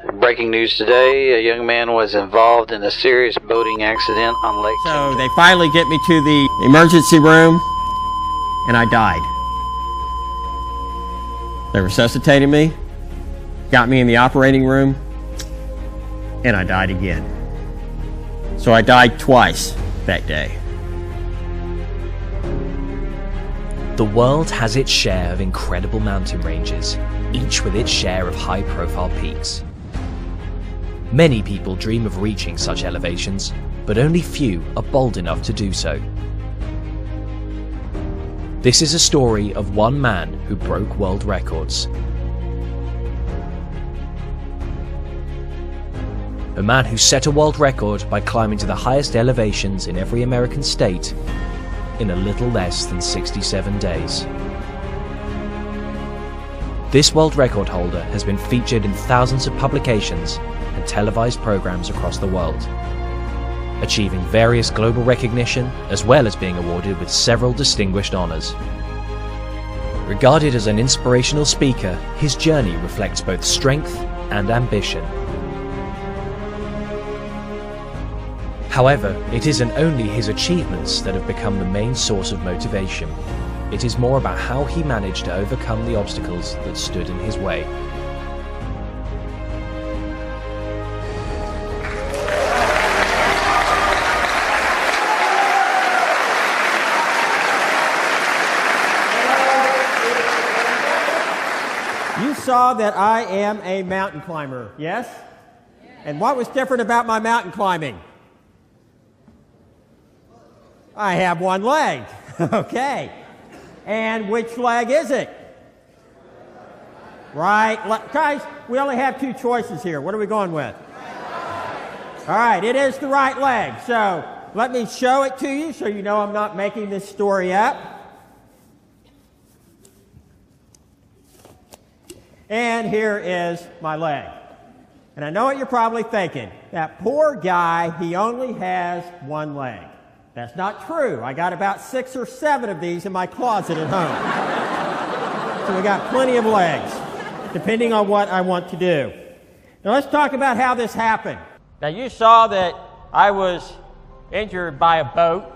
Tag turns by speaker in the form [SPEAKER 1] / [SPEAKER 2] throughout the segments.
[SPEAKER 1] Breaking news today, a young man was involved in a serious boating accident on Lake
[SPEAKER 2] So they finally get me to the emergency room, and I died. They resuscitated me, got me in the operating room, and I died again. So I died twice that day.
[SPEAKER 3] The world has its share of incredible mountain ranges, each with its share of high-profile peaks. Many people dream of reaching such elevations, but only few are bold enough to do so. This is a story of one man who broke world records. A man who set a world record by climbing to the highest elevations in every American state in a little less than 67 days. This world record holder has been featured in thousands of publications and televised programs across the world, achieving various global recognition as well as being awarded with several distinguished honors. Regarded as an inspirational speaker, his journey reflects both strength and ambition. However, it isn't only his achievements that have become the main source of motivation. It is more about how he managed to overcome the obstacles that stood in his way.
[SPEAKER 2] You saw that I am a mountain climber, yes? And what was different about my mountain climbing? I have one leg. Okay. And which leg is it? Right. Guys, we only have two choices here. What are we going with? All right, it is the right leg. So let me show it to you so you know I'm not making this story up. And here is my leg. And I know what you're probably thinking. That poor guy, he only has one leg. That's not true. I got about 6 or 7 of these in my closet at home. So we got plenty of legs, depending on what I want to do. Now let's talk about how this happened. Now you saw that I was injured by a boat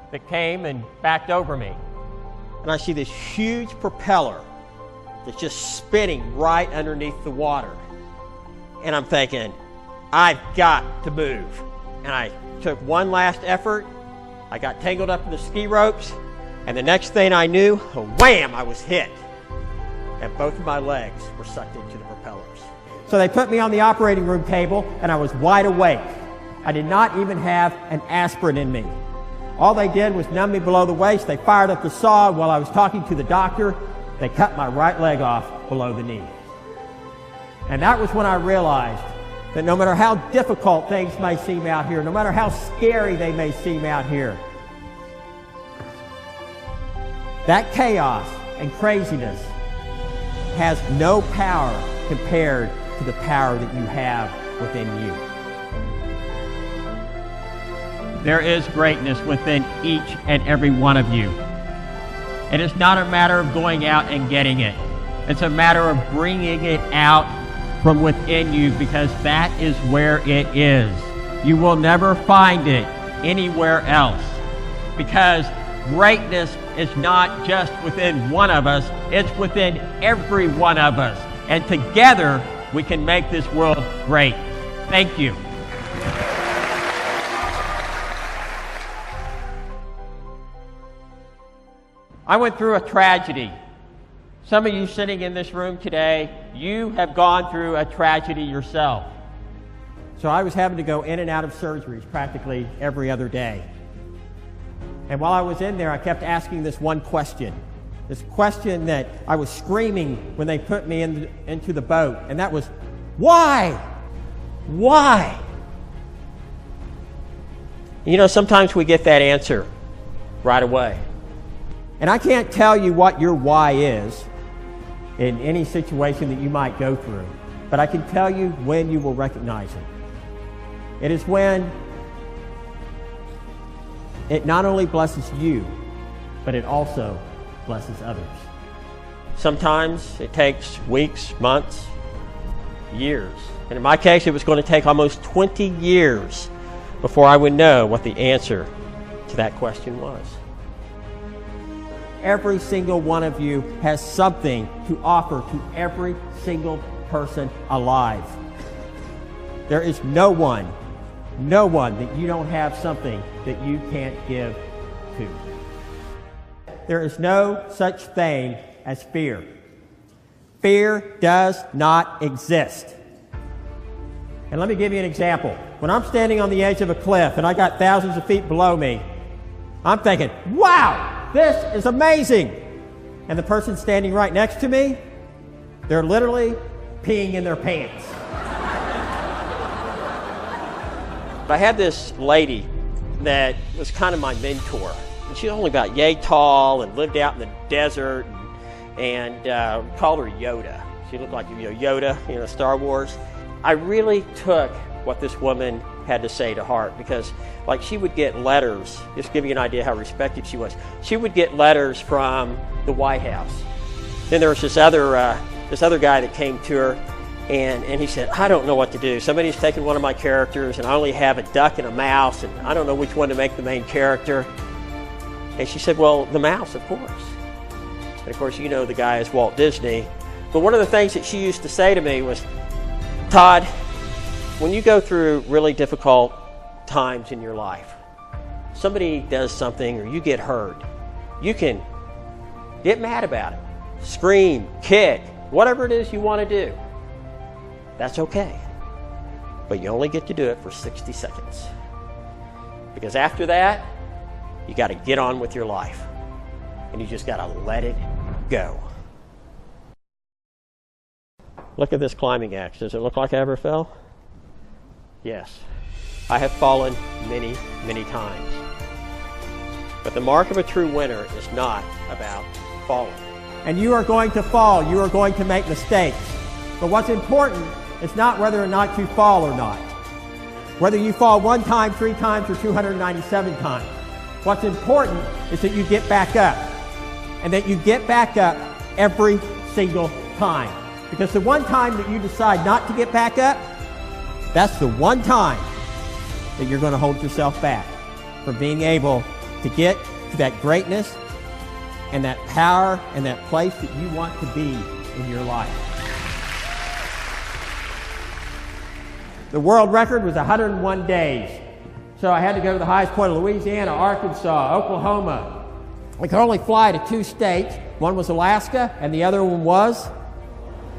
[SPEAKER 2] that came and backed over me. And I see this huge propeller that's just spinning right underneath the water. And I'm thinking, I've got to move. And I took one last effort. I got tangled up in the ski ropes, and the next thing I knew, wham, I was hit. And both of my legs were sucked into the propellers. So they put me on the operating room table, and I was wide awake. I did not even have an aspirin in me. All they did was numb me below the waist. They fired up the saw while I was talking to the doctor. They cut my right leg off below the knee. And that was when I realized that no matter how difficult things may seem out here, no matter how scary they may seem out here, that chaos and craziness has no power compared to the power that you have within you. There is greatness within each and every one of you. And it's not a matter of going out and getting it. It's a matter of bringing it out from within you, because that is where it is. You will never find it anywhere else, because greatness is not just within one of us, it's within every one of us. And together we can make this world great. Thank you. I went through a tragedy. Some of you sitting in this room today, you have gone through a tragedy yourself. So I was having to go in and out of surgeries practically every other day. And while I was in there, I kept asking this one question. This question that I was screaming when they put me into the boat. And that was, why? Why? You know, sometimes we get that answer right away. And I can't tell you what your why is in any situation that you might go through, but I can tell you when you will recognize it. It is when it not only blesses you, but it also blesses others. Sometimes it takes weeks, months, years. And in my case, it was going to take almost 20 years before I would know what the answer to that question was. Every single one of you has something to offer to every single person alive. There is no one that you don't have something that you can't give to. There is no such thing as fear. Fear does not exist. And let me give you an example. When I'm standing on the edge of a cliff and I got thousands of feet below me, I'm thinking, wow, this is amazing. And the person standing right next to me, they're literally peeing in their pants. I had this lady that was kind of my mentor. And she was only about yay tall and lived out in the desert, and called her Yoda. She looked like Yoda, Star Wars. I really took what this woman had to say to heart, because like she would get letters, just to give you an idea how respected she was. She would get letters from the White House. Then there was this other guy that came to her, and he said, I don't know what to do. Somebody's taken one of my characters, and I only have a duck and a mouse, and I don't know which one to make the main character. And she said, well, the mouse, of course. And of course, the guy is Walt Disney. But one of the things that she used to say to me was, Todd, when you go through really difficult times in your life, somebody does something or you get hurt, you can get mad about it, scream, kick, whatever it is you want to do. That's okay. But you only get to do it for 60 seconds. Because after that, you got to get on with your life. And you just got to let it go. Look at this climbing axe. Does it look like I ever fell? Yes. I have fallen many, many times. But the mark of a true winner is not about falling. And you are going to fall. You are going to make mistakes. But what's important is not whether or not you fall or not. Whether you fall 1 time, 3 times, or 297 times. What's important is that you get back up. And that you get back up every single time. Because the one time that you decide not to get back up, that's the one time that you're going to hold yourself back from being able to get to that greatness and that power and that place that you want to be in your life. The world record was 101 days. So I had to go to the highest point of Louisiana, Arkansas, Oklahoma. We could only fly to 2 states. One was Alaska, and the other one was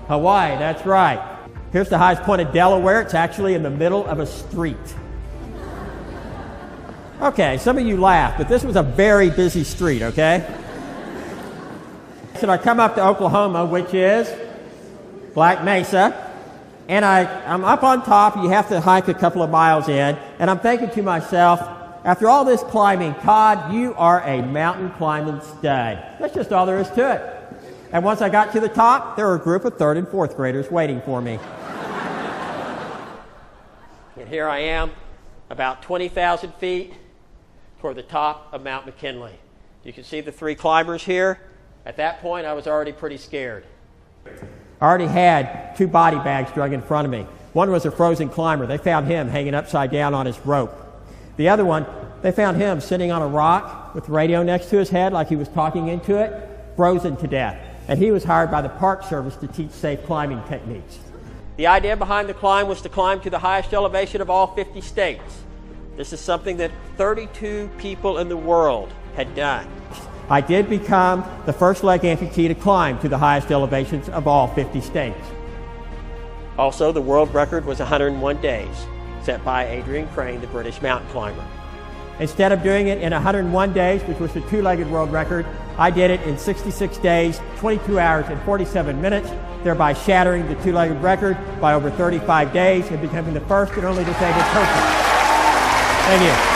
[SPEAKER 2] Hawaii. That's right. Here's the highest point of Delaware. It's actually in the middle of a street. Okay, some of you laugh, but this was a very busy street, okay? So I come up to Oklahoma, which is Black Mesa, and I'm up on top. You have to hike a couple of miles in, and I'm thinking to myself, after all this climbing, Todd, you are a mountain climbing stud. That's just all there is to it. And once I got to the top, there were a group of 3rd and 4th graders waiting for me. And here I am, about 20,000 feet toward the top of Mount McKinley. You can see the 3 climbers here. At that point, I was already pretty scared. I already had 2 body bags drug in front of me. One was a frozen climber. They found him hanging upside down on his rope. The other one, they found him sitting on a rock with the radio next to his head like he was talking into it, frozen to death. And he was hired by the Park Service to teach safe climbing techniques. The idea behind the climb was to climb to the highest elevation of all 50 states. This is something that 32 people in the world had done. I did become the first leg amputee to climb to the highest elevations of all 50 states. Also, the world record was 101 days, set by Adrian Crane, the British mountain climber. Instead of doing it in 101 days, which was the 2-legged world record, I did it in 66 days, 22 hours, and 47 minutes, thereby shattering the 2-legged record by over 35 days and becoming the first and only disabled person. Thank you.